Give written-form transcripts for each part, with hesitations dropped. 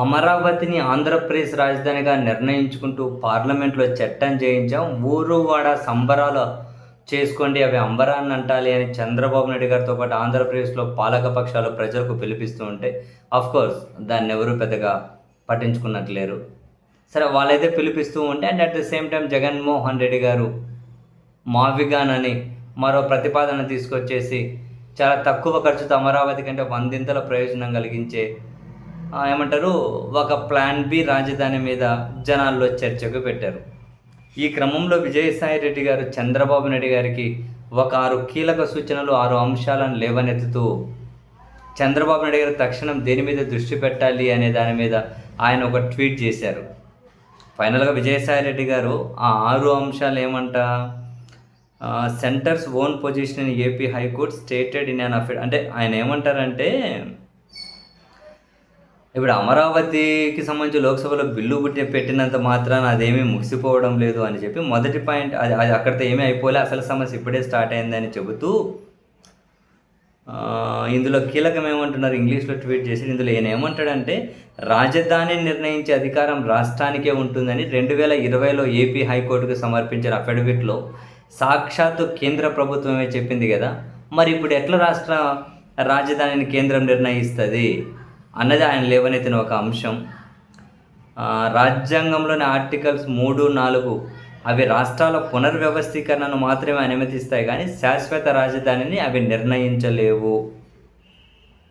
అమరావతిని ఆంధ్రప్రదేశ్ రాజధానిగా నిర్ణయించుకుంటూ పార్లమెంట్లో చట్టం చేయించాం. ఊరు వాడ సంబరాలు చేసుకోండి, అవి అంబరాన్ని అంటాలి అని చంద్రబాబు నాయుడు గారితో పాటు ఆంధ్రప్రదేశ్లో పాలక పక్షాలు ప్రజలకు పిలిపిస్తూ ఉంటే ఆఫ్‌కోర్స్ దాన్ని ఎవరు పెద్దగా పట్టించుకున్నట్లేరు. సరే, వాళ్ళైతే పిలిపిస్తూ ఉంటే and at the same time Jaganmohan Reddy గారు మావిగాన్ అని మరో ప్రతిపాదన తీసుకొచ్చేసి చాలా తక్కువ ఖర్చుతో అమరావతి కంటే వందింతల ప్రయోజనం కలిగించే ఏమంటారు ఒక ప్లాన్ బి రాజధాని మీద జనాల్లో చర్చకు పెట్టారు. ఈ క్రమంలో విజయసాయి రెడ్డి గారు చంద్రబాబు నాయుడు గారికి ఒక 6 కీలక సూచనలు, 6 అంశాలను లేవనెత్తుతూ చంద్రబాబు నాయుడు గారు తక్షణం దేని మీద దృష్టి పెట్టాలి అనే దాని మీద ఆయన ఒక ట్వీట్ చేశారు. ఫైనల్గా విజయసాయి రెడ్డి గారు ఆ 6 అంశాలు ఏమంట, centres own position in AP high court stated in an affidavit. అంటే ఆయన ఏమంటారంటే, ఇప్పుడు అమరావతికి సంబంధించి లోక్సభలో బిల్లు పెట్టినంత మాత్రాన అదేమీ ముగిసిపోవడం లేదు అని చెప్పి మొదటి పాయింట్ అది అక్కడితో ఏమీ అయిపోలే, అసలు సమస్య ఇప్పుడే స్టార్ట్ అయిందని చెబుతూ ఇందులో కీలకం ఏమంటున్నారు, ఇంగ్లీష్లో ట్వీట్ చేసి ఇందులో ఈయన ఏమంటాడంటే, రాజధానిని నిర్ణయించే అధికారం రాష్ట్రానికే ఉంటుందని 2020లో ఏపీ హైకోర్టుకు సమర్పించిన అఫిడవిట్లో సాక్షాత్తు కేంద్ర ప్రభుత్వమే చెప్పింది కదా, మరి ఇప్పుడు ఎట్లా రాష్ట్ర రాజధానిని కేంద్రం నిర్ణయిస్తుంది అన్నది ఆయన లేవనెత్తిన ఒక అంశం. రాజ్యాంగంలోని ఆర్టికల్స్ 3, 4 అవి రాష్ట్రాల పునర్వ్యవస్థీకరణను మాత్రమే అనుమతిస్తాయి, కానీ శాశ్వత రాజధానిని అవి నిర్ణయించలేవు.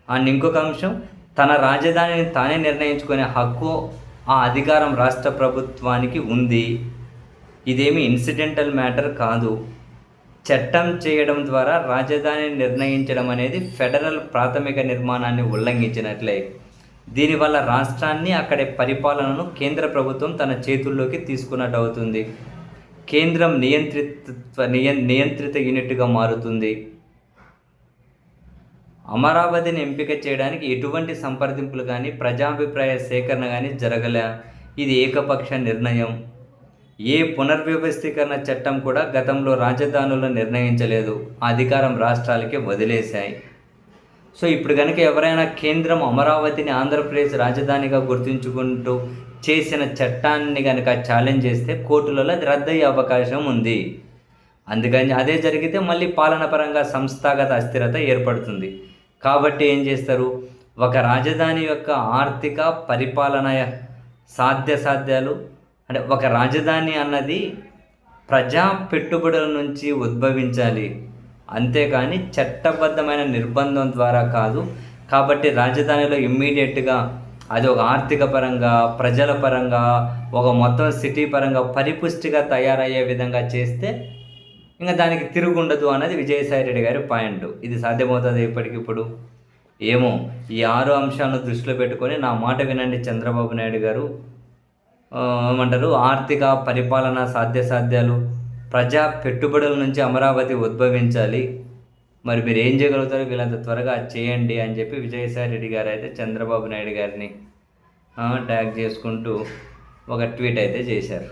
అండ్ ఇంకొక అంశం, తన రాజధానిని తానే నిర్ణయించుకునే హక్కు, ఆ అధికారం రాష్ట్ర ప్రభుత్వానికి ఉంది. ఇదేమి ఇన్సిడెంటల్ మ్యాటర్ కాదు. చట్టం చేయడం ద్వారా రాజధానిని నిర్ణయించడం అనేది ఫెడరల్ ప్రాథమిక నిర్మాణాన్ని ఉల్లంఘించినట్లే. దీనివల్ల రాష్ట్రాన్ని, అక్కడి పరిపాలనను కేంద్ర ప్రభుత్వం తన చేతుల్లోకి తీసుకున్నట్టు అవుతుంది. కేంద్రం నియంత్రిత యూనిట్గా మారుతుంది. అమరావతిని ఎంపిక చేయడానికి ఎటువంటి సంప్రదింపులు కానీ, ప్రజాభిప్రాయ సేకరణ కానీ జరగలే. ఇది ఏకపక్ష నిర్ణయం. ఏ పునర్వ్యవస్థీకరణ చట్టం కూడా గతంలో రాజధానులను నిర్ణయించలేదు, అధికారం రాష్ట్రాలకే వదిలేశాయి. సో ఇప్పుడు కనుక ఎవరైనా కేంద్రం అమరావతిని ఆంధ్రప్రదేశ్ రాజధానిగా గుర్తించుకుంటూ చేసిన చట్టాన్ని కనుక ఛాలెంజ్ చేస్తే కోర్టులలో అది రద్దయ్యే అవకాశం ఉంది. అందుకని అదే జరిగితే మళ్ళీ పాలనపరంగా సంస్థాగత అస్థిరత ఏర్పడుతుంది. కాబట్టి ఏం చేస్తారు, ఒక రాజధాని యొక్క ఆర్థిక పరిపాలన సాధ్యాలు, అంటే ఒక రాజధాని అన్నది ప్రజా పెట్టుబడుల నుంచి ఉద్భవించాలి, అంతేకాని చట్టబద్ధమైన నిర్బంధం ద్వారా కాదు. కాబట్టి రాజధానిలో ఇమ్మీడియట్గా అది ఒక ఆర్థిక పరంగా, ప్రజల పరంగా, ఒక మొత్తం సిటీ పరంగా పరిపుష్టిగా తయారయ్యే విధంగా చేస్తే ఇంకా దానికి తిరుగుండదు అన్నది విజయసాయి రెడ్డి గారి పాయింట్. ఇది సాధ్యమవుతుంది ఇప్పటికిప్పుడు ఏమో. ఈ 6 అంశాలను దృష్టిలో పెట్టుకొని నా మాట వినండి చంద్రబాబు నాయుడు గారు. ఏమంటారు, ఆర్థిక పరిపాలన సాధ్యాలు, ప్రజా పెట్టుబడుల నుంచి అమరావతి ఉద్భవించాలి, మరి మీరు ఏం చేయగలుగుతారో వీళ్ళంత త్వరగా చేయండి అని చెప్పి విజయసాయి రెడ్డి గారు అయితే చంద్రబాబు నాయుడు గారిని ట్యాగ్ చేసుకుంటూ ఒక ట్వీట్ అయితే చేశారు.